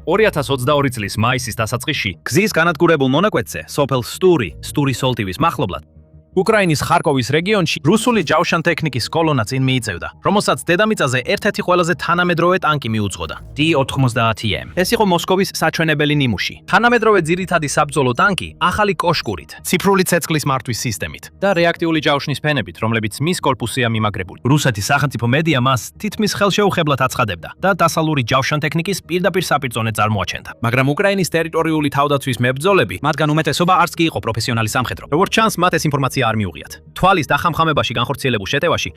2022 წლის მაისის დასაწყისში გზის განადგურებულ მონაკვეთზე სოფელ სტურის სოლტივის მახლობლად უკრაინის ხარკოვის რეგიონში რუსული ჯავშანტექნიკის კოლონა წინ მიიწევდა, რომელსაც დედამიწაზე ერთ-ერთი ყველაზე თანამედროვე ტანკი მიუძღოდა T-90M. ეს იყო მოსკოვის საჩვენებელი ნიმუში. თანამედროვე ძირითადი საბრძოლო ტანკი ახალი კოშკურით, ციფრული ცეცხლის მართვის სისტემით და რეაქტიული ჯავშნის ფენებით, რომლებიც მის კორპუსია მიმაგრებული. რუსეთის სახელმწიფო მედია მას თითქმის ხელშეუხებლად აცხადებდა და დასავლური ჯავშანტექნიკის პირდაპირ საპირწონედ წარმოაჩენდა. მაგრამ უკრაინის ტერიტორიული თავდაცვის მებრძოლები, მათგან უმეტესობა არც კი იყო პროფესიონალი სამხედრო. როგორც ჩანს, მათ ეს ინფორმაცია არ მიუღიათ. თვალის დახამხამებაში განხორციელებულ შეტევაში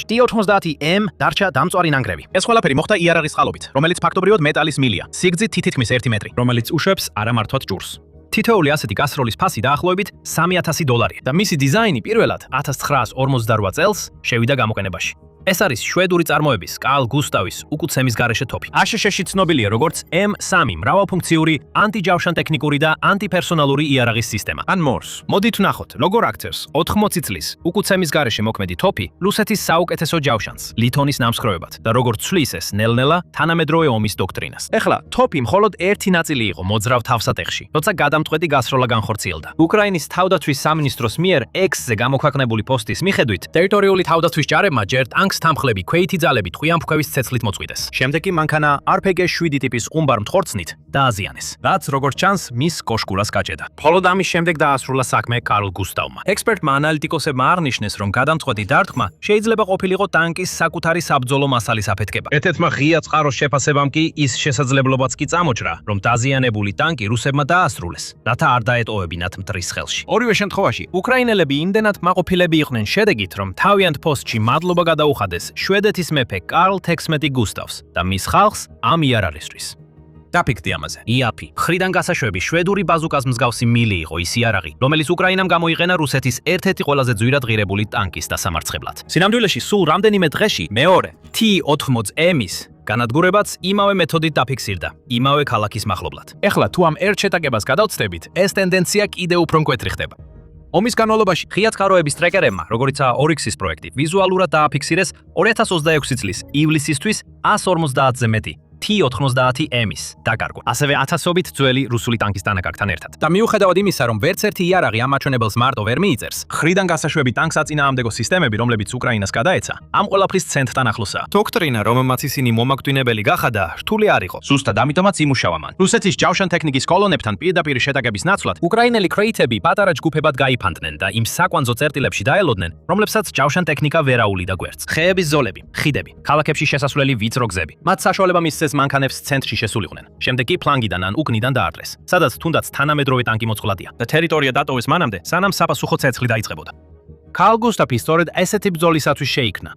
T-90M დარჩა დამწვარი ნანგრევი. ეს ყველაფერი მოხდა იარაღის წყალობით, რომელიც ფაქტობრივად მეტალის მილია, სიგრძით თითქმის 1 მეტრი, რომელიც უშვებს არამართვად ჭურს. თითოეული ასეთი გასროლის ფასი დაახლოებით $3,000 და მისი დიზაინი პირველად 1948 წელს შევიდა გამოყენებაში. ეს არის შვედური წარმოების კარლ გუსტავის უკუცემის გარეშე თოფი. ASHS-ში ცნობილია როგორც M3 მრავალფუნქციური ანტიჯავშანტექნიკური და ანტიპერსონალური იარაღის სისტემა. ან MORS. მოდით ვნახოთ, როგორ აქცევს 80 წლის უკუცემის გარეშე მოქმედი თოფი რუსეთის საუკეთესო ჯავშანს ლითონის ნამსხვრევებად და როგორ ცვლის ეს ნელ-ნელა თანამედროვე ომის დოქტრინას. ეხლა თოფი მხოლოდ ერთი ნაწილი იყო მოძრავ თავსატეხში, როცა გადამწყვეტი გასროლა განხორციელდა. უკრაინის თავდაცვის სამინისტროს მიერ X-ზე გამოქვეყნებული პოსტის მიხედვით, ტერიტორიული თავდაცვის ჯარებმა ჯერ ტანკს თამხლები ქვეითი ძალებით ხვიანფქვევის ცეცხლით მოწყვიტეს. შემდეგ კი მანქანა RPG-7 ტიპის ყუმბარ მტხორცნით დააზიანეს, რაც როგორც ჩანს მის კოშკურას გაჭედა. მხოლოდ ამის შემდეგ დაასრულა საქმე კარლ გუსტავმა. ექსპერტმა ანალიტიკოსებმა აღნიშნეს, რომ გადამწყვეტი დარტყმა შეიძლება ყოფილიყო ტანკის საკუთარი საბრძოლო მასალის აფეთქება. ერთ-ერთმა ღია წყაროს შეფასებამ კი ის შესაძლებლობაც კი წამოჭრა, რომ დაზიანებული ტანკი რუსებმა დაასრულეს, რათა არ დაეტოვებინათ მტრის ხელში. ორივე შემთხვევაში უკრაინელები იმდენად მაყოფილები იყვნენ შედეგით, რომ თავიანთ პოსტში მადლობა გადაუხადეს შვედეთის მეფე კარლ 16 გუსტავს და მის ხალხს ამ იარაღისთვის. დაფიქრდი ამაზე. IAP. მხრიდან გასაშვები შვედური ბაზუკას მსგავსი მილი იყო ის იარაღი, რომელიც უკრაინამ გამოიყენა რუსეთის ერთ-ერთი ყველაზე ძვირად ღირებული ტანკის დასამარცხებლად. სინამდვილეში სულ რამდენიმე დღეში მეორე T-90M-ის განადგურებაც იმავე მეთოდით დაფიქსირდა, იმავე ქალაქის მახლობლად. ეხლა თუ ამ ერთ შეტაკებას გადავწდებით, ეს ტენდენცია კიდევ უფრო მკვეთრი ხდება. ომის განმავლობაში ღია წყაროების ტრეკერებმა, როგორიცაა Oryx-ის პროექტი, ვიზუალურად დააფიქსირეს 2026 წლის ივლისისთვის 150-ზე მეტი T-90M-ის დაკარგვა, ასევე ათასობით ძველი რუსული ტანკის დანაკარგთან ერთად. და მიუხედავად იმისა, რომ ვერც ერთი იარაღი ამ მაჩვენებელს მარტო ვერ მიიწერს, ხრიდან გასაშვები ტანკს აწინააღმდეგო სისტემები, რომლებიც უკრაინას გადაეცა, ამ ყველაფრის ცენტრთან ახლოსაა. დოქტრინა, რომელმაც ისინი მომაკვდინებელი გახადა, რთული არ იყო. ზუსტად ამიტომაც იმუშავა მან. რუსეთის ჯავშანტექნიკის კოლონებთან პირდაპირ შეტაკების ნაცვლად, უკრაინელი კრეითები პატარა ჯგუფებად გაიფანტნენ და იმ საკვანძო წერტილებში დაელოდნენ, რომლებსაც ჯავშანტექნიკა ვერ აუვლიდა გვერდს. ხეების ზოლები, ხიდები, ქალაქებში შესასვლელი ვიწრო გზები. მათ საშუალება მისცეს მანქანებს ცენტრში შესულიყვნენ. შემდეგ კი ფლანგიდან ან უკნიდან დაარდრეს, სადაც თუნდაც თანამედროვე ტანკი მოწყვლადია და ტერიტორია დატოვეს მანამდე, სანამ საპასუხო ცეცხლი დაიწყებოდა. კარლ გუსტავი სწორედ ესეთი ბრძოლისათვის შეიქმნა.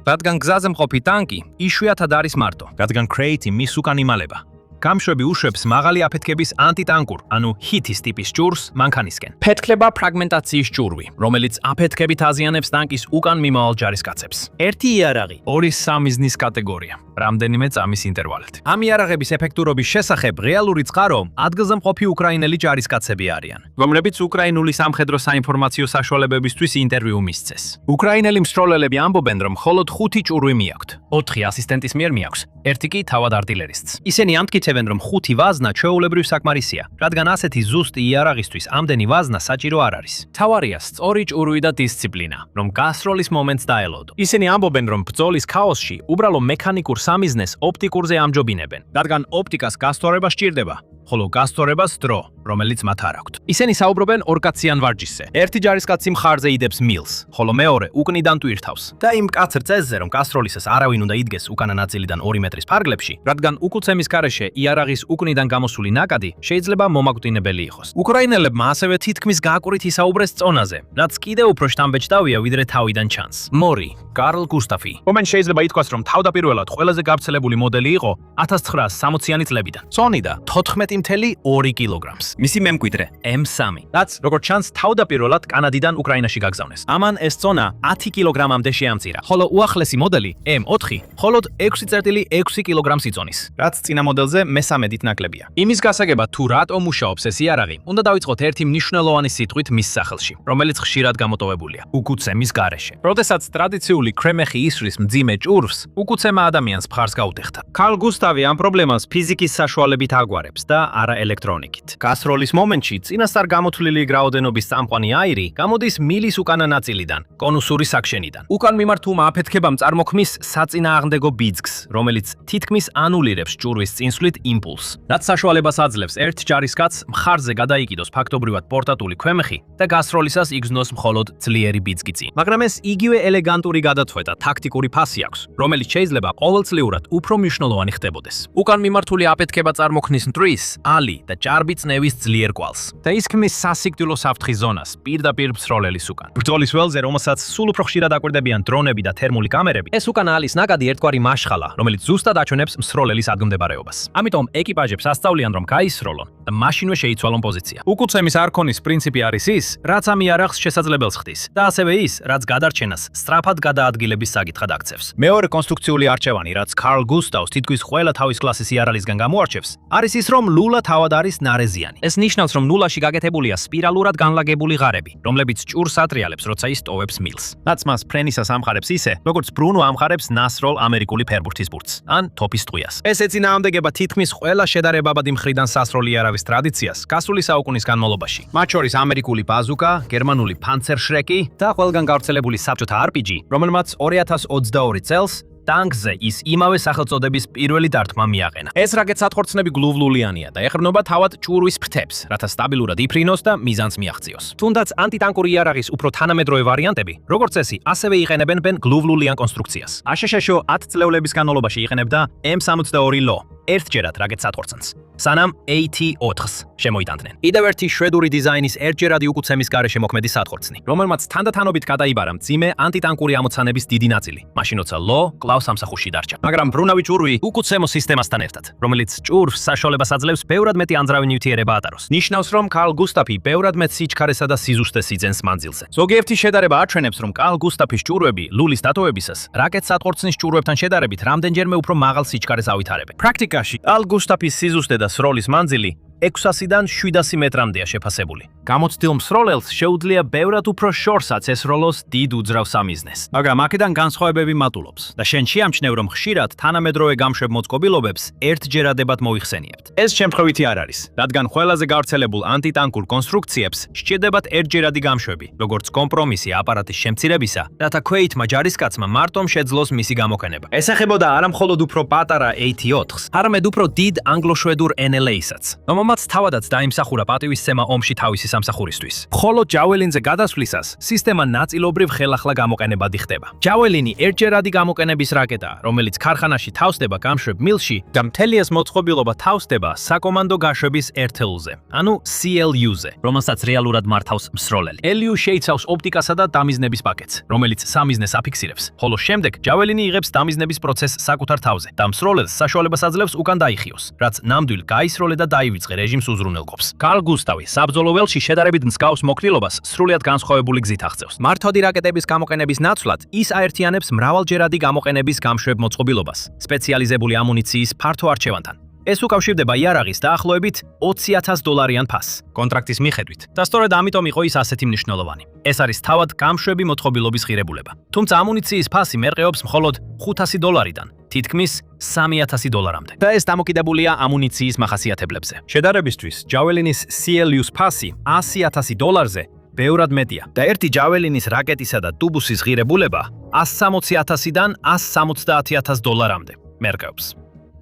რადგან გზაზე მყოფი ტანკი იშვიათად არის მარტო, რადგან კრეითი მის უკან იმალება. გამშვები უშვებს მაღალი აფეთქების ანტიტანკურ, ანუ ჰითის ტიპის ჭურს მანქანისკენ. ფეთქლება ფრაგმენტაციის ჭურვი, რომელიც აფეთქებით აზიანებს ტანკის უკან მიმავალ ჯარისკაცებს. ერთი იარაღი, ორი სამიზნის კატეგორია, რამდენიმე წამის ინტერვალით. ამ იარაღების ეფექტურობის შესახებ რეალური წყარო ადგილზე მყოფი უკრაინელი ჯარისკაცები არიან, რომლებიც უკრაინული სამხედრო საინფორმაციო საშუალებებისთვის ინტერვიუ მისცეს. უკრაინელი მსროლელები ამბობენ, რომ მხოლოდ 5 ჭურვი მიაქვთ, 4 ასისტენტის მიერ მიაქვს, ერთი კი თავად არტილერისტს. ისინი ამტკიცებენ, რომ 5 ვაზნა ჩვეულებრივ საკმარისია, რადგან ასეთი ზუსტი იარაღისთვის ამდენი ვაზნა საჭირო არ არის. თავარია სწორი ჭურვი და დისციპლინა, რომ გასროლის მომენტს დაელოდო. ისინი ამბობენ, რომ ბრძოლის ქაოსში უბრალო მექანიკურ სამიზნეს ოპტიკურზე ამჯობინებენ, რადგან ოპტიკას გასწორება სჭირდება, ხოლო გასწორებას დრო, რომელიც მათ არ აქვთ. ისინი საუბრობენ ორკაციან ვარჯიშზე. ერთი ჯარისკაცი მხარზე იდებს მილს, ხოლო მეორე უკნიდან ტვირთავს. და იმ მკაცრ წესზე, რომ გასროლისას არავინ უნდა იდგეს უკანა ნაწილიდან 2 მეტრის ფარგლებში, რადგან უკუცემის გარეშე იარაღის უკნიდან გამოსული ნაკადი შეიძლება მომაკვდინებელი იყოს. უკრაინელებმა ასევე თითქმის გააკვრით ისაუბრეს წონაზე, რაც კიდევ უფრო შთამბეჭდავია, ვიდრე თავიდან ჩანს. მორი, კარლ გუსტავი. მომენ შეიძლება ითქვას, რომ თავდაპირველად ყველაზე გავრცელებული მოდელი იყო 1960-იანი წლებიდან. წონიდა 14.2 კილოგრამს. მისი მემკვიდრე M3, რაც როგორც ჩანს თავდაპირველად კანადიდან უკრაინაში გაგზავნეს. ამან ეს წონა 10 კილოგრამამდე შეამწირა, ხოლო უახლესი მოდელი M4 მხოლოდ 6,6 კილოგრამს იწონის, რაც წინა მოდელზე მესამედით ნაკლებია. იმის გასაგებად თუ რატო მუშაობს ეს იარაღი, უნდა დავიწყოთ ერთი მნიშვნელოვანი სიტყვით მის სახელში, რომელიც ხშირად გამოტოვებულია: უკუცემის გარეშე. როდესაც ტრადიციული კრემეხი ისრის მძიმე ჭურვს, უკუცემა ადამიანს მხარს გაუტეხდა. კარლ გუსტავი ამ პრობლემას ფიზიკის საშუალებით აგვარებს და არა ელექტრონიკით. გასროლის მომენტში წინასწარ გამოთვლილი რაოდენობის წამყვანი აირი გამოდის მილის უკანა ნაწილიდან, კონუსური საქშენიდან. უკან მიმართულმა აფეთქებამ წარმოქმნის საწინააღმდეგო ბიძგს, რომელიც თითქმის ანულირებს ჭურვის წინსვლით იმპულსს. რაც საშუალებას აძლევს ერთ ჯარისკაცს მხარზე გადაიკიდოს ფაქტობრივად პორტატული ქვემეხი და გასროლისას იგზნოს მხოლოდ ძლიერი ბიძგი წინ. მაგრამ ეს იგივე ელეგანტური გადაწყვეტა ტაქტიკური ფასი აქვს, რომელიც შეიძლება ყოველწლიურად უფრო მნიშვნელოვანი ხდებოდეს. უკან მიმართული აფეთქება წარმოქმნის მტრის, ალი და ჭარბი წნევის ძლიერ კვალს და ის ქმნის სასიკვდილო საფრთხის ზონას პირდაპირ მსროლელის უკან. ბრძოლის ველზე, რომელსაც სულ უფრო ხშირად აკვირდებიან დრონები და თერმული კამერები, ეს უკან ალის ნაკადი ერთგვარი მაშხალა, რომელიც ზუსტად აჩვენებს მსროლელის ადგილმდებარეობას. ამიტომ ეკიპაჟებს ასწავლიან, რომ გაისროლონ და მაშინვე შეიცვალონ პოზიცია. უკუცემის არქონის პრინციპი არის ის, რაც ამ იარაღს შესაძლებელს ხდის და ასევე ის, რაც გადარჩენას სწრაფად გადაადგილების საკითხად აქცევს. მეორე კონსტრუქციული არჩევანი, რაც კარლ გუსტავს თითქმის ყველა თავის კლასის იარაღისგან გამოარჩევს, არის ის, რომ ლულა თავად არის ნარეზიანი. ეს ნიშნავს, რომ ლულაში გაკეთებულია სპირალურად განლაგებული ღარები, რომლებიც ჭურს ატრიალებს, როცა ის ტოვებს მილს. რაც მას ფრენისას ამხარებს ისე, როგორც ბრუნო ამხარებს ნასროლ ამერიკული ფერბურთის ბურთს ან თოფის ტყვიას. ეს ეწინააღმდეგება თითქმის ყველა შედარებაბადი მხრიდან სასროლი იარაღის ტრადიციას გასული საუკუნის განმავლობაში. მათ შორის ამერიკული ბაზუკა, გერმანული პანცერშრეკი და ყველგან გავრცელებული საბჭოთა RPG, რომელმაც 2022 წელს ტანკზე ის იმავე სახელწოდების პირველი დარტყმა მიაყენა. ეს რაკეტსატყორცნები გლუვლულიანია და ეყრდნობა თავად ჭურვის ფრთებს, რათა სტაბილურად იფრინოს და მიზანს მიაღწიოს. თუნდაც ანტიტანკური იარაღის უფრო თანამედროვე ვარიანტები, როგორც წესი, ასევე იყენებენ გლუვლულიან კონსტრუქციას. აშშ 10 წლეულების განმავლობაში იყენებდა M62 LO ერთჯერად რაკეტსატყორცნს, სანამ AT4-ს შემოიტანდნენ. კიდევ ერთი შვედური დიზაინის ერთჯერადი უკუცემის გარეშე მოქმედი სატყორცნი, რომელმაც თანდათანობით გადაიბარა მძიმე ანტიტანკური ამოცანების დიდი ნაწილი, მაშინ როცა LO კლავს სამსახურში დარჩა. მაგრამ ბრუნავი ჭურვი უკუცემო სისტემასთან ერთად, რომელიც ჭურვს საშუალებას აძლევს ბევრად მეტი ანძრავი ნივთიერება ატაროს. ნიშნავს, რომ კარლ გუსტაფი ბევრად მეტ სიჩქარესა და სიზუსტეს იძენს მანძილზე. ზოგიერთი შედარება აჩვენებს, რომ კარლ გუსტაფის ჭურვები ლულის დატოვებისას რაკეტსატყორცნის ჭურვებთან შედარებით რამდენჯერმე უფრო მაღალ სიჩქარეს ავითარებენ. პრაქტიკაში კარლ გუსტაფის სიზუსტე და სროლის მანძილი 600-დან 700 მეტრამდეა შეფასებული. გამოცდილ მსროლელს შეუძლია ბევრად უფრო შორსაც ესროლოს დიდ უძრავ სამიზნეს. მაგრამ აქედან განსხვავებები მატულობს და შენ შეამჩნევ, რომ ხშირად თანამედროვე გამშვებ მოწყობილობებს ერთჯერადებად მოიხსენიებთ. ეს შემთხვევითი არ არის, რადგან ყველაზე გავრცელებულ ანტიტანკურ კონსტრუქციებს სჭირდებათ ერთჯერადი გამშვები, როგორც კომპრომისი აპარატის შემცირებისა, რათა ქვეითმა ჯარისკაცმა მარტომ შეძლოს მისი გამოყენება. ესახებოდა არა მხოლოდ უფრო პატარა AT4-ს, არამედ უფრო დიდ ანგლო-შვედურ NLA-საც. რომელმაც თავადაც დაიმსახურა პატივისცემა ომში თავისი სამსახურისთვის. მხოლოდ ჯაველინზე გადასვლისას სისტემა ნაწილობრივ ხელახლა გამოყენებადი ხდება. ჯაველინი ერთჯერადი გამოყენების რაკეტაა, რომელიც ქარხანაში თავსდება გამშვებ მილში და მთელი ეს მოწყობილობა თავსდება საკომანდო გაშვების ერთეულზე, ანუ CLU-ზე, რომელსაც რეალურად მართავს მსროლელი. LU შეიცავს ოპტიკასა და დამიზნების პაკეტს, რომელიც სამიზნეს აფიქსირებს, ხოლო შემდეგ ჯაველინი იღებს დამიზნების პროცესს საკუთარ თავზე და მსროლელს საშუალებას აძლევს უკან დაიხიოს, რაც ნამდვილ გაისროლე და დაივიწყე რეჟიმს უზრუნველყოფს. კარლ გუსტავი საბრძოლო ველში შედარებით მსგავს მოქნილობას სრულიად განსხვავებული გზით აღწევს. მართოდი რაკეტების გამოყენების ნაცვლად ის აერთიანებს მრავალჯერადი გამოყენების გამშვებ მოწყობილობას, სპეციალიზებული ამუნიციის ფართო არჩევანთან. ეს უკავშირდება იარაღის დაახლოებით $20,000 ფასს კონტრაქტის მიხედვით და სწორედ ამიტომ იყო ის ასეთი მნიშვნელოვანი. ეს არის თავად გამშვები მოწყობილობის ღირებულება. თუმცა ამუნიციის ფასი მერყეობს მხოლოდ $500-დან თითქმის $3,000-მდე. და ეს დამოკიდებულია ამუნიციის მახასიათებლებზე. შედარებისთვის, ჯაველინის CLU-ს ფასი $100,000-ზე ბევრად მეტია და ერთი ჯაველინის რაკეტისა და ტუბუსის ღირებულება $160,000-დან $170,000-მდე მერყეობს.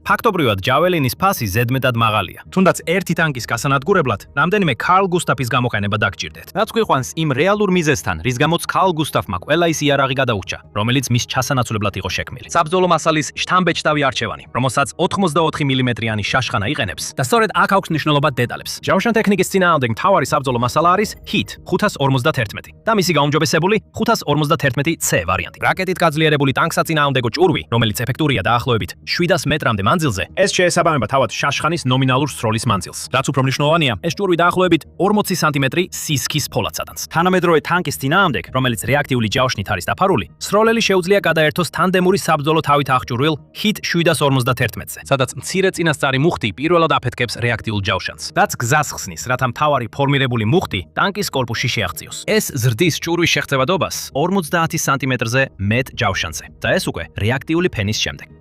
ფაქტობრივად ჯაველინის ფასი ზედმეტად მაღალია. თუნდაც ერთი ტანკის გასანადგურებლად რამდენიმე კარლ გუსტაფის გამოყენება დაგჭირდეთ. რაც გვიყვანს იმ რეალურ მიზეზთან, რის გამოც კარლ გუსტაფმა ყველა ის იარაღი გადაურჩა, რომელიც მის ჩასანაცვლებლად იყო შექმნილი. საბრძოლო მასალის შთამბეჭდავი არჩევანი, რომელსაც 84 მმ-იანი შაშხანა იყენებს და სწორედ აქ აქვს მნიშვნელობა დეტალებს. ჯავშან ტექნიკის წინააღმდეგ მთავარი საბრძოლო მასალა არის HIT 551 და მისი გაუმჯობესებული 551C ვარიანტი. რაკეტით გაძლიერებული ტანკსაწინააღმდეგო ჭურვი, რომელიც ეფექტურია დაახლოებით 700 მეტრამდე მანძილზე, ეს შეესაბამება თავად შაშხანის ნომინალურ სროლის მანძილს. რაც უფრო მნიშვნელოვანია, ეს ჭურვი დაახლოებით 40 სანტიმეტრი სისქის ფოლადს ადანს. თანამედროვე ტანკის წინააღმდეგ, რომელიც რეაქტიული ჯავშნით არის დაფარული, სროლელი შეუძლია გადაერთოს თანდემური საბრძოლო თავით აღჭურვილ ჰიტ 751-ზე, სადაც მცირე წინასწარი მუხტი პირველად აფეთქებს რეაქტიულ ჯავშანს. რაც გზას ხსნის, რათა მთავარი ფორმირებული მუხტი ტანკის კორპუსში შეაღწიოს. ეს ზრდის ჭურვის შეღწევადობას 50 სანტიმეტრზე მეტ ჯავშანზე და ეს უკვე რეაქტიული ფენის შემდეგ.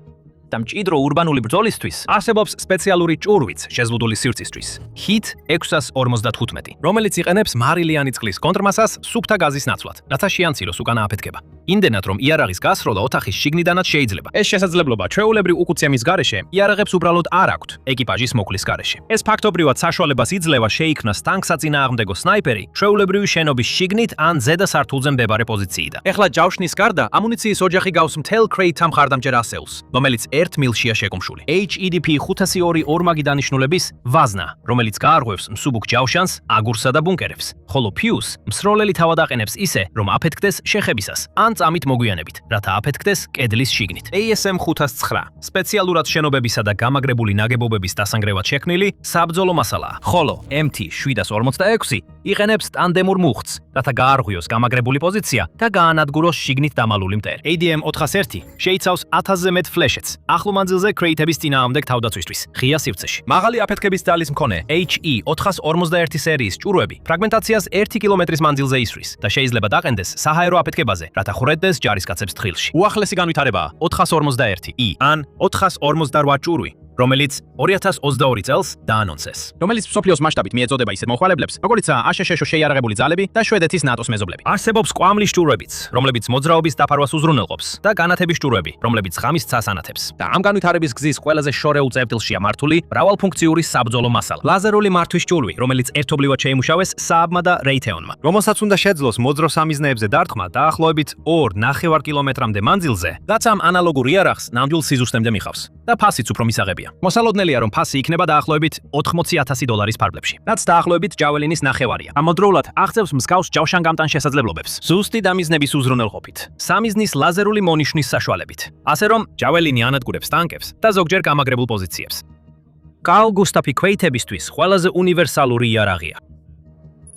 და მჭიდრო ურბანული ბრძოლისთვის არსებობს სპეციალური ჭურვიც შეზღუდული სივრცისთვის. ჰიტ 655, რომელიც იყენებს მარილიანი წყლის კონტრმასას სუფთა გაზის ნაცვლად, რათა შეანცილოს უკანა აფეთქება. იმდენად რომ იარაღის გასროლა ოთახის შიგნიდანაც შეიძლება. ეს შესაძლებლობა ჩვეულებრივ უკუცემის გარეშე იარაღებს უბრალოდ არ აქვთ ეკიპაჟის მოკვლის გარეშე. ეს ფაქტობრივად საშუალებას იძლევა შეიქმნას ტანკსაწინააღმდეგო სნაიპერი ჩვეულებრივი შენობის შიგნით ან ზედა სართულზე მდებარე პოზიციიდან. ეხლა ჯავშნის გარდა ამუნიციის ოჯახი გავს მთელ კრეიტთა მხარდამჭერ ასეულს, რომელიც 1 მილშია შეკუმშული. HEDP 502 ორმაგი დანიშნულების ვაზნა, რომელიც გაარღვევს მსუბუქ ჯავშანს, აგურსა და ბუნკერებს, ხოლო ფიუს მსროლელი თავად აყენებს ისე, რომ აფეთქდეს შეხებისას ან წამით მოგვიანებით, რათა აფეთქდეს კედლის შიგნით. ASM 509 სპეციალურად შენობებისა და გამაგრებული ნაგებობების დასანგრევად შექმნილი საბრძოლო მასალაა, ხოლო MT 746 იყენებს ტანდემურ მუხტს, რათა გაარღვიოს გამაგრებული პოზიცია და გაანადგუროს შიგნით დამალული მტერი. ADM 401 შეიცავს 1000-ზე მეტ ფლეშეთს. ახლო მანძილზე კრეიტების წინააღმდეგ თავდაცვისთვის, ღია სივრცეში. მაღალი აფეთქების ძალის მქონე HE 451 სერიის ჭურვები ფრაგმენტაციას 1 კილომეტრის მანძილზე ისვრის და შეიძლება დაყენდეს საჰაერო აფეთქებაზე, რათა ხრედდეს ჯარისკაცებს თხილში. უახლესი განვითარებაა 451E ან 458 ჭურვი, რომელიც 2022 წელს დაანონსეს, რომელიც მსოფლიოს მასშტაბით მიეწოდება ისეთ მომხმარებლებს, როგორიცაა აშშ შეიარაღებული ძალები და შვედეთის ნატოს მეზობლები. არსებობს კვამლის ჭურვებიც, რომლებიც მოძრაობის დაფარვას უზრუნველყოფს და განათების ჭურვები, რომლებიც ღამის ცას ანათებს. და ამ განვითარების გზის ყველაზე შორეულ წერტილშია მართული მრავალფუნქციური საბრძოლო მასალა. ლაზერული მართვის ჭურვი, რომელიც ერთობლივად შეიმუშავეს სააბმა და რეითეონმა, რომელსაც უნდა შეძლოს მოძრო სამიზნეებზე დარტყმა დაახლოებით 2.5 კილომეტრამდე მანძილზე, რაც ამ ანალოგურ იარაღს ნამდვილ სიზუსტემდე მიხავს და ფასიც უფრო მისაღებია. მოსალოდნელია, რომ ფასი იქნება დაახლოებით $80,000 ფარგლებში, რაც დაახლოებით ჯაველინის ნახევარია. ამავდროულად აღწევს მსგავს ჯავშანგამტან შესაძლებლობებს, ზუსტი დამიზნების უზრუნველყოფით, სამიზნის ლაზერული მონიშნის საშუალებით, ასე რომ ჯაველინი ანადგურებს ტანკებს და ზოგჯერ გამაგრებულ პოზიციებს. კარლ გუსტაფი ქვეითებისთვის ყველაზე უნივერსალური იარაღია.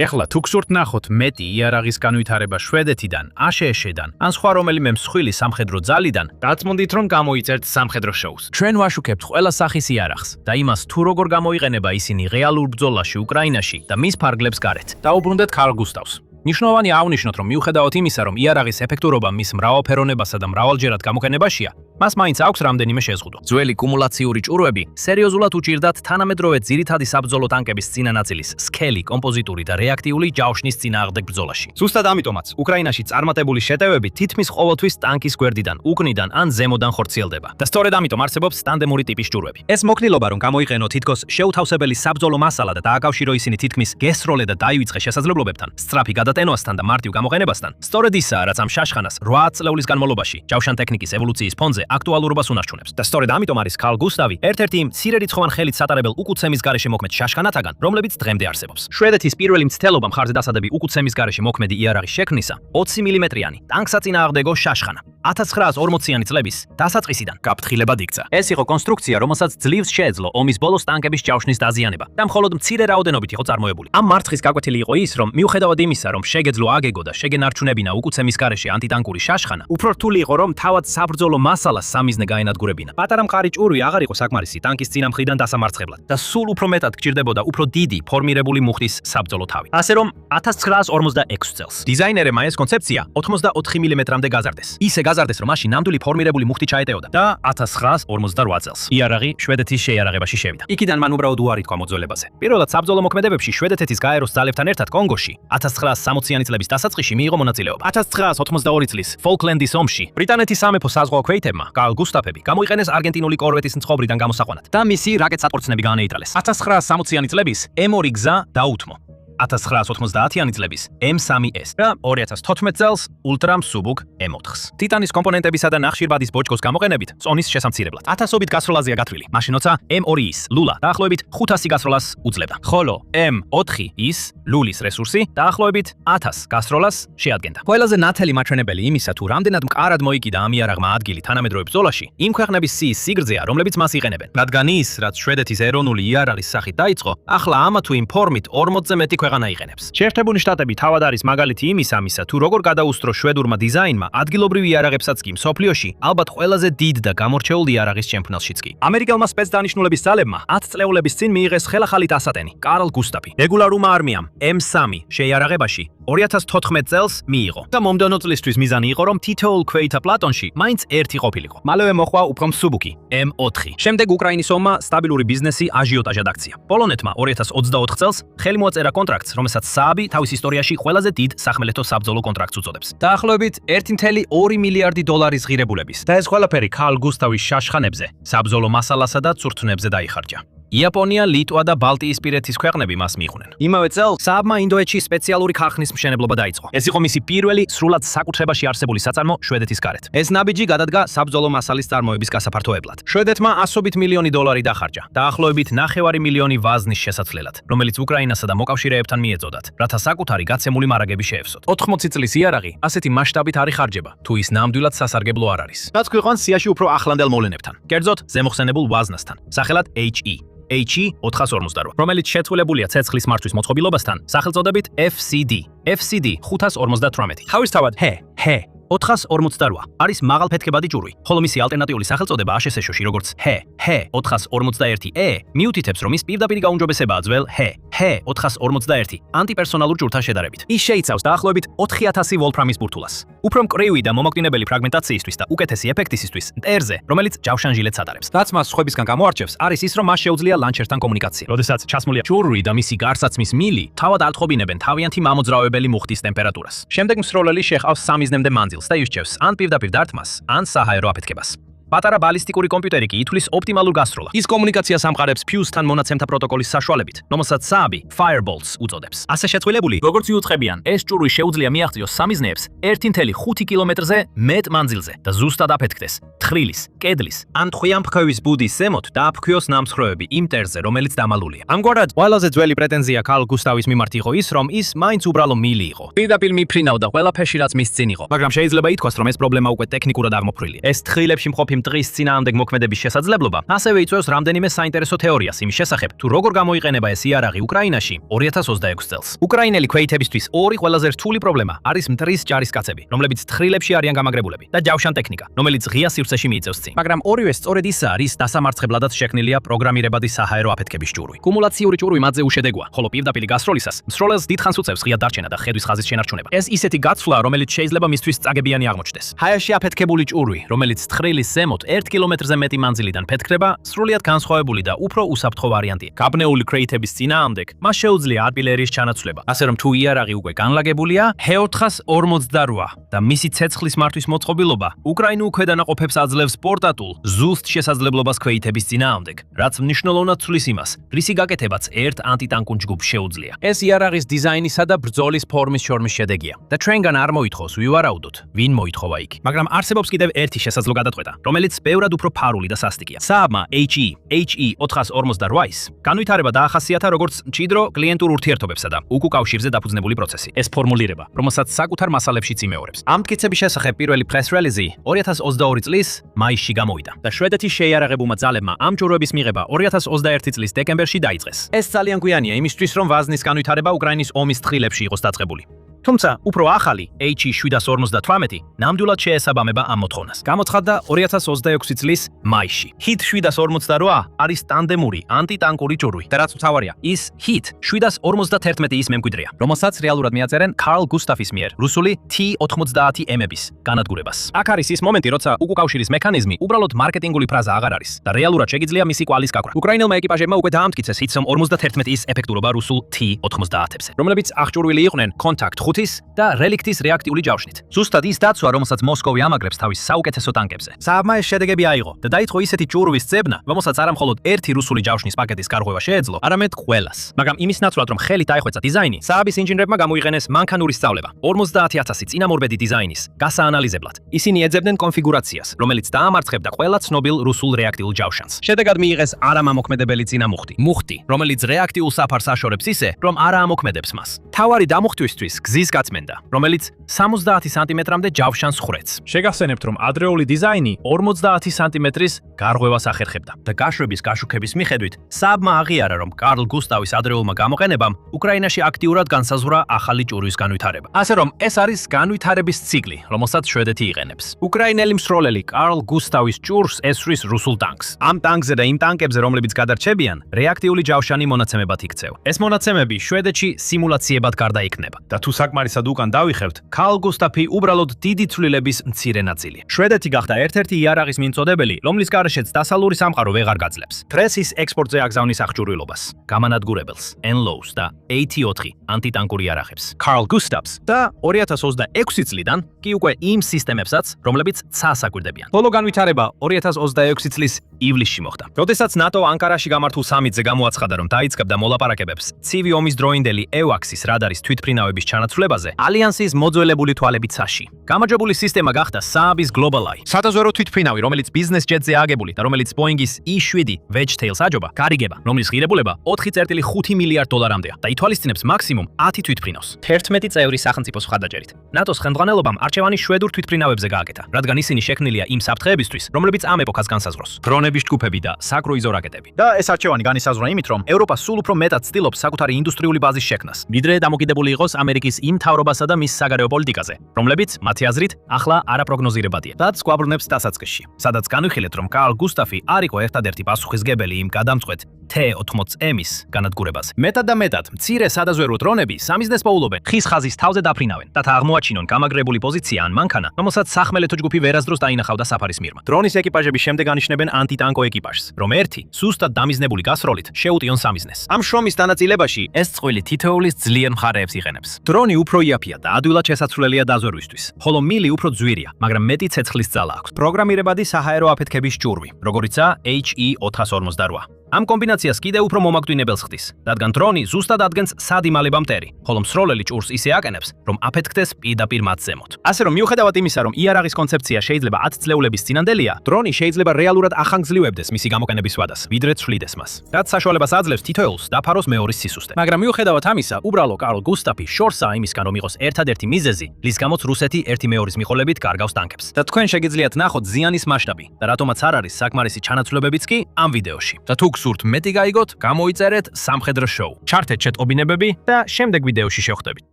ეხლა თუ გსურთ ნახოთ მეტი იარაღის განვითარება შვედეთიდან, აშშ-დან, ან სხვა რომელიმე მსხვილი სამხედრო ძალიდან, დაწმუნდით რომ გამოიწერთ სამხედრო შოუს. ჩვენ ვაშუქებთ ყველა სახის იარაღს და იმას თუ როგორ გამოიყენება ისინი რეალურ ბრძოლაში უკრაინაში და მის ფარგლებს გარეთ. დაუბრუნდეთ კარლ გუსტავს. ნიშნავენია აღნიშნოთ, რომ მიუხედავად იმისა, რომ იარაღის ეფექტურობა მის მრავალფეროვნებასა და მრავალჯერად გამოყენებაშია, მას მაინც აქვს რამდენიმე შეზღუდვა. ძველი კუმულაციური ჭურვები სერიოზულად უჭირდათ თანამედროვე ძირითადი საბრძოლო ტანკების წინა ნაწილის სქელი, კომპოზიტური და რეაქტიული ჯავშნის წინააღმდეგ ბრძოლაში. ზუსტად ამიტომაც უკრაინაში წარმატებული შეტევები თითქმის ყოველთვის ტანკის გვერდიდან, უკნიდან ან ზემოდან ხორციელდება. და სწორედ ამიტომ არსებობს ტანდემური ტიპის ჭურვები. ეს მოქნილობა, რომ გამოიყენო თითქოს შეუთავსებელი საბრძოლო მასალა და დააკავშირო ისინი თითქმის გესროლე და დაივიწყე შესაძლებლობებთან, სწრაფი გადატენვასთან და მარტივ გამოყენებასთან, სწორედ ისაა, რაც ამ შაშხანას 8 წლეულის განმავლობაში ჯავშან ტექნიკის ევოლუციის ფონზე აქტუალურობას უნარჩუნებს. და სწორედ ამიტომ არის კარლ გუსტავი ერთ-ერთი მცირერიცხოვან ხელით სატარებელ უკუცემის გარეშე მოქმედ შაშხანათაგან, რომლებიც დღემდე არსებობს. შვედეთის პირველი მცდელობა მხარზე დასადები უკუცემის გარეშე მოქმედი იარაღის შექმნისა 20 მმ-იანი ტანკსაწინააღმდეგო შაშხანა 1940-იანი წლების დასაწყისიდან გაფრთხილებად იქცა. ეს იყო კონსტრუქცია, რომელსაც ძლივს შეეძლო ომის ბოლოს ტანკების ჯავშნის დაზიანება და მხოლოდ მცირე რაოდენობით იყო წარმოებული. ამ მარცხის გაკვეთილი იყო ის, რომ მიუხედავად იმისა, რომ შეგეძლო აგეგო და შეგენარჩუნებინა უკუცემის გარეშე ანტიტანკური შაშხანა, უფრო რთული იყო, რომ თავად საბრძოლო მასალას სამიზნე გაენადგურებინა. პატარა მყარი ჭურვი აღარ იყო საკმარისი ტანკის წინა მხრიდან დასამარცხებლად და სულ უფრო მეტად გჭირდებოდა უფრო დიდი ფორმირებული მუხტის საბრძოლო თავი. ასე რომ 1946 წელს დიზაინერებმა ეს კონცეფცია 84 მმ-მდე გაზარდეს. ისე გაზარდეს, რომ მაშინ ნამდვილი ფორმირებული მუხტი ჩაეტეოდა და 1948 წელს იარაღი შვედეთის შეიარაღებაში შევიდა. იქიდან მან უბრალოდ უარი თქვა მოძველებაზე. პირველად საბრძოლო მოქმედებებში შვედეთის გაეროს ძალებთან ერთად კონგოში 1960-იანი წლების დასაწყისში მიიღო მონაწილეობა. 1982 წლის ფოლკლენდის ომში ბრიტანეთის სამეფო საზღვაო ქვეითებმა კარლ გუსტაფები გამოიყენეს არგენტინული კორვეტის მწყობრიდან გამოსაყვანად და მისი რაკეტსატყორცნები გაანეიტრალეს. 1960-იანი წლების M2 გზა დაუთმო. 1990-იანი წლების M3S და 2014 წელს ულტრამსუბუქ M4-ს. ტიტანის კომპონენტებისა და ნახშირბადის ბოჭკოს გამოყენებით წონის შესამცირებლად. 1000-ობით გასროლაზეა გათვლილი. მაშინ როცა M2-ის ლულა დაახლოებით 500 გასროლას უძლებდა. ხოლო M4-ის ლულის რესურსი დაახლოებით 1000 გასროლას შეადგენდა. ყველაზე ნათელი მაჩვენებელი იმისა, თუ რამდენად მყარად მოიკიდა ამ იარაღმა ადგილი თანამედროვე ბრძოლაში, იმ ქვეყნების სიის სიგრძეა, რომლებიც მას იყენებენ. რადგან ის, რაც შვედეთის ეროვნული იარაღის სახით დაიწყო, ახლა ამა თუ იმ ფორმით 40-ზე მეტი ქვეყანა იყენებს. შეერთებული შტატები თავად არის მაგალითი ამისა, თუ როგორ გადაუსწრო შვედურმა დიზაინმა ადგილობრივ იარაღებსაც კი მსოფლიოში ალბათ ყველაზე დიდ და გამორჩეულ იარაღის ჩემფინალშიც კი. ამერიკელმა სპეცდანიშნულების ძალებმა 10 წლეულების წინ მიიღეს ხელახალი დასატენი კარლ გუსტაფი. რეგულარულმა არმიამ M3 შეიარაღებაში 2014 წელს მიიღო და მომდევნო წლისთვის მიზანი იყო, რომ თითოეულ ქვეითა პლატონში მაინც ერთი ყოფილიყო. მალევე მოხდა უფრო მსუბუქი M4. შემდეგ უკრაინის ომმა სტაბილური ბიზნესი აჟიოტაჟად აქცია. პოლონეთმა 2024 წელს ხელი მოაწერა კონტრაქტს, რომელსაც სააბი თავის ისტორიაში ყველაზე დიდ სახმელეთო საბრძოლო კონტრაქტს უწოდებს. დაახლოებით 1.2 მილიარდი დოლარის ღირებულების. და ეს ყველაფერი კარლ გუსტავის შაშხანებზე, საბრძოლო მასალასა და ცურთუნებზე დაიხარჯა. იაპონია, ლიტვა და ბალტიისპირეთის ქვეყნები მას მიიღუნენ. იმავე წელს სააბმა ინდოეთში სპეციალური ქარხნის მშენებლობა დაიწყო. ეს იყო მისი პირველი სრულად საკუთრებაში არსებული საწარმო შვედეთის გარეთ. ეს ნაბიჯი გადადგა საბრძოლო მასალის წარმოების გასაფართოებლად. შვედეთმა 100 მილიონი დოლარი დახარჯა, დაახლოებით 9 მილიონი ვაზნის შესაცვლელად, რომელიც უკრაინასა და მოკავშირეებთან მიეწოდათ, რათა საკუთარი გაცემული მარაგები შეევსოთ. 80 წლის იარაღი ასეთი მასშტაბით არ იხარჯება, თუ ის ნამდვილად სასარგებლო არ არის. რაც გვიყვანს სიაში უფრო ახლანდელ მოვლენებთან, კერძოდ ზემოხსენებულ ვაზნასთან, სახელად HE. HE-458, რომელიც შეცვლებულია ცეცხლის მართვის მოწყობილობასთან, სახელწოდებით FCD. FCD 558. თავისთავად He 458 არის მაღალფეთქებადი ჭურვი, ხოლო მისი ალტერნატიული სახელწოდება ASSŠ-ში როგორც He 451E მიუთითებს, რომ ის პირდაპირი გაუმჯობესებაა ძველ He 451 ანტიპერსონალურ ჭურთან შედარებით. ის შეიცავს დაახლოებით 4000 ვოლფრამის ბურთულას. უფრო მკვრივი და მომაკვდინებელი ფრაგმენტაციისთვის და უკეთესი ეფექტისისთვის მტერზე, რომელიც ჯავშანჟილეთს ატარებს. რაც მას სხვებისგან გამოარჩევს, არის ის, რომ მას შეუძლია ლანჩერთან კომუნიკაცია. როდესაც ჩასმულია ჭურვი და მისი გარსაცმის მილი, თავად არტყობინებენ თავიანთი მამოძრავებელი მუხტის ტემპერატურას. შემდეგ მსროლელი შეჰყავს 3 მიზნემდე მანძილს და ირჩევს ან პირდაპირ დარტყმას, ან საჰაერო აფეთქებას. პატარა ბალისტიკური კომპიუტერი კი ითვლის ოპტიმალურ გასროლა. ის კომუნიკაციას ამყარებს ფიუსთან მონაცემთა პროტოკოლის საშუალებით, რომელსაც სააბი Firebolts უწოდებს. ასე შეცვლილებული, როგორც იუწყებიან, ეს ჭურვი შეუძლია მიაღწიოს სამიზნეებს 1.5 კილომეტრზე მეტ მანძილზე და ზუსტად აფეთქდეს თხრილის, კედლის, ან ტყვიამფრქვევის ბუდის ზემოთ და აფქვიოს ნამსხვრევები იმ მტერზე, რომელიც დამალულია. ამგვარად, ყველაზე ძველი პრეტენზია კარლ გუსტავის მიმართ იყო ის, რომ ის მაინც უბრალო მილი იყო. პირდაპირ მიფრინავდა ყველაფერში, რაც მის წინ იყო. მაგრამ შეიძლება ითქვას, რომ ეს პრობლემა უკვე ტექნიკურად აღმოფხვრილია. ეს თხრილებში მყოფი მტრის წინააღმდეგ მოქმედების შესაძლებლობა ასევე იწვევს რამდენიმე საინტერესო თეორიას იმის შესახებ, თუ როგორ გამოიყენება ეს იარაღი უკრაინაში 2026 წელს. უკრაინელი ქვეითებისთვის ორი ყველაზე რთული პრობლემა არის მტრის ჯარისკაცები, რომლებიც თხრილებში არიან გამაგრებულები და ჯავშან ტექნიკა, რომელიც ღია სივრცეში მიიწევს წინ. მაგრამ ორივე სწორედ ისაა, რის დასამარცხებლადაც შექმნილია პროგრამირებადი საჰაერო აფეთქების ჭურვი. კუმულაციური ჭურვი მათზე უშედეგოა, ხოლო პირდაპირი გასროლისას მსროლელს დიდხანს უწევს ღია დარჩენა და ხედვის ხაზის შენარჩუნება. ეს ისეთი გაცვლა, რომელიც შეიძლება მისთვის წაგებიანი აღმოჩნდეს. ჰაერში აფეთქებული ჭურვი, რომელიც თხრილის ზემოთ 1 კილომეტრზე მეტი მანძილიდან ფეთქდება, სრულიად განსხვავებული და უფრო უსაფრთხო ვარიანტია. გაბნეული ქვეითების წინააღმდეგ მას შეუძლია არტილერიის ჩანაცვლება, ასე რომ თუ იარაღი უკვე განლაგებულია, He-458 და მისი ცეცხლის მართვის მოწყობილობა უკრაინულ ქვედანაყოფებს აძლევს პორტატულ, ზუსტ შესაძლებლობას ქვეითების წინააღმდეგ, რაც მნიშვნელოვნად ცვლის იმას, რისი გაკეთებაც ერთ ანტიტანკურ ჯგუფს შეუძლია. ეს იარაღის დიზაინისა და ბრძოლის ფორმის შორმის შედეგია და ჩვენგან არ მოითხოვს ვივარაუდოთ, ვინ მოითხოვა იქ. მაგრამ არსებობს კიდევ ერთი შესაძლო გადაწყვეტა, რომელიც ბევრად უფრო ფარული და სასტიკია. სააბმა HE-458-ის განვითარება დაახასიათა როგორც მჭიდრო კლიენტურ ურთიერთობებსა და უკუკავშირზე დაფუძნებული პროცესი. ეს ფორმულირება, რომელსაც საკუთარ მასალებშიც იმეორებს. ამ მტკიცების შესახებ პირველი press release 2022 წლის მაისში გამოვიდა და შვედეთის შეიარაღებულმა ძალებმა ამ ჭურვების მიღება 2021 წლის დეკემბერში დაიწყეს. ეს ძალიან გვიანია იმისთვის, რომ ვაზნის განვითარება უკრაინის ომის თხილებში იყოს დაწყებული. თუმცა, უფრო ახალი HE-758 ნამდვილად შეესაბამება ამ მოთხოვნას. გამოცხადდა 2026 წლის მაისში. HIT-758 არის ტანდემური ანტიტანკური ჭურვი და რაც მთავარია, ის HIT-751-ის მემკვიდრეა, რომელსაც რეალურად მიაწერენ კარლ გუსტაფის მიერ რუსული T-90M-ების განადგურებას. აქ არის ის მომენტი, როცა უკუკავშირის მექანიზმი უბრალოდ მარკეტინგული ფრაზა აღარ არის და რეალურად შეგიძლია მისი კვალის გაკვრა. უკრაინელმა ეკიპაჟებმა უკვე დაამტკიცეს HIT-51-ის ეფექტურობა რუსულ T-90-ებზე, რომლებიც აღჭურვილი იყვნენ კონტაქტ S5 და რელიქტის რეაქტიული ჯავშნით. ზუსტად ის დაცვა, რომელსაც მოსკოვი ამაგრებს თავის საუკეთესო ტანკებზე. სააბმა ეს შედეგები აიღო და დაიწყო ისეთი ჭურვის ძებნა, რომელსაც არა მხოლოდ ერთი რუსული ჯავშნის პაკეტის გარღვევა შეეძლო, არამედ ყველას. მაგრამ იმის ნაცვლად, რომ ხელით აეხვეწა დიზაინი, სააბის ინჟინრებმა გამოიყენეს მანქანური სწავლება 50000 წინამორბედი დიზაინის გასაანალიზებლად. ისინი ეძებდნენ კონფიგურაციას, რომელიც დაამარცხებდა ყველა ცნობილ რუსულ რეაქტიულ ჯავშანს. შედეგად მიიღეს არამამოქმედებელი წინამუხტი, მუხტი, რომელიც რეაქტიულ საფარს აშორებს ისე, რომ არ ამოქმედებს მას. თავარი დამუხტვისთვის გზის გაწმენდა, რომელიც 70 სანტიმეტრამდე ჯავშანს ხრեց. შეგახსენებთ, რომ ადრეული დიზაინი 50 სანტიმეტრის გარღვევას ახერხებდა და გაშვების გაშუქების მიხედვით სააბმა აღიარა, რომ კარლ გუსტავის ადრეულმა გამოყენებამ უკრაინაში აქტიურად განსაზღვრა ახალი ჭურვის განვითარება. ასე რომ ეს არის განვითარების ციკლი, რომელსაც შვედეთი იყენებს. უკრაინელი მსროლელი კარლ გუსტავის ჭურს ესვრის რუსულ ტანკს. ამ ტანკზე და იმ ტანკებზე, რომლებიც გადარჩებიან, რეაქტიული ჯავშანი მონაცემებად იქცევ. ეს მონაცემები შვედეთში სიმულაციებად გარდაიქმნება. და თუ საკმარისად უკან დავიხევთ, კარლ გუსტაფი უბრალოდ დიდი ცვლილების მცირე ნაწილი. შვედეთი გახდა ერთ-ერთი იარაღის მიმწოდებელი, რომლის გარეშეც დასალური სამყარო ვეღარ გაძლებს. დღეს ის ექსპორტზე აგზავნის აღჭურვილობას, გამანადგურებელს, NLAWs და AT4 ანტიტანკურ იარაღებს. კარლ გუსტაფს და 2026 წლიდან კი უკვე იმ სისტემებსაც, რომლებიც ცას აკვირდებიან. ბოლო განვითარება 2026 წლის ივლისში მოხდა. როდესაც ნატო ანკარაში გამართულ სამიტზე გამოაცხადა, რომ დაიწყებდა მოლაპარაკებებს ცივი ომის დროინდელი EWACS-ის რადარის თვითფრინავების ჩანაცვლებაზე, ალიანსის მოძველებული თვალებით საში. გამარჯვებული სისტემა გახდა სააბის Global Eye. სადაზვერო თვითფრინავი, რომელიც ბიზნეს ჯეტზე აგებული და რომელიც Boeing-ის E7 Wedgetails აჯობა, გარიგება, რომლის ღირებულება 4.5 მილიარდ დოლარამდეა და ითვალისწინებს მაქსიმუმ 10 თვითფრინავს. 11 წევრი სახელმწიფოს მხარდაჭერით. ნატოს ხელმძღვანელობამ არჩევანი შვედურ თვითფრინავებზე გააკეთა, რადგან ისინი შექმნილია იმ საფრთხეებისთვის, რომლებიც ამ ეპოქას განსაზღვროს. დრონების ჯგუფები და საკრუიზო რაკეტები. და ეს არჩევანი განისაზღვრა იმით, რომ ევროპა სულ უფრო მეტად ცდილობს საკუთარი ინდუსტრიული ბაზის შექმნას. მიდრე დამოკიდებული იყოს ამერიკის იმ მთავრობასა და მის საგარეო პოლიტიკაზე, რომლებიც მათი აზრით ახლა არაპროგნოზირებადია. და გვაბრუნებს დასაწყისში, სადაც განვიხილეთ, რომ კარლ გუსტაფი არ იყო ერთადერთი პასუხისმგებელი იმ გადამწყვეტ T-80M-ის განადგურებას. მეტად და მეტად მცირე სადაზვერვო დრონები სამიზნეს პოულობენ, ხის ხაზის თავზე დაფრინავენ და აღმოაჩინონ გამაგრებული პოზიცია ან მანქანა, რომელსაც სახმელეთო ჯგუფი ვერასდროს დაინახავდა საფარის მიღმა. დრონის ეკიპაჟების შემდეგ ანიშნებენ ანტიტანკო ეკიპაჟს, რომ ერთი სუსტად დამიზნებული გასროლით შეუტიონ სამიზნეს. ამ შრომის დანაწილებაში ეს წყვილი თითოეულის ძლიერ მხარეებს იყენებს. დრონი უფრო იაფია და ადვილად შესაძლებელია დაზვერვისთვის, ხოლო მილი უფრო ძვირია, მაგრამ მეტი ცეცხლის ძალა აქვს. პროგრამირებადი საჰაერო აფეთქების ჭურვი, როგორიცაა HE-458. ამ კომბინაციას კიდე უფრო მომაკვდინებელს ხდის, რადგან დრონი ზუსტად ადგენს სად იმალება მტერი, ხოლო მსროლელი ჭურს ისე აკენებს, რომ აფეთქდეს პირდაპირ მათ ზემოთ. ასე რომ მიუხედავად იმისა, რომ იარაღის კონცეფცია შეიძლება 10 წლეულების წინანდელია, დრონი შეიძლება რეალურად ახანგრძლივებდეს მისი გამოყენების ვადას, ვიდრე ცვლიდეს მას. რაც საშუალებას აძლევს თითოეულს დაფაროს მეორის სისუსტე. მაგრამ მიუხედავად ამისა, უბრალო კარლ გუსტაფი შორსაა იმისგან, რომ იყოს ერთადერთი მიზეზი, რის გამოც რუსეთი ერთი მეორის მიყოლებით კარგავს ტანკებს. და თქვენ შეგიძლიათ ნახოთ ზიანის მასშტაბი და რატომაც არ არის საკმარისი ჩანაცვლებებიც კი ამ ვიდეოში. და თუ გსურთ მეტი გაიგოთ, გამოიწერეთ სამხედრო შოუ. ჩართეთ შეტყობინებები და შემდეგ ვიდეოში შევხვდებით.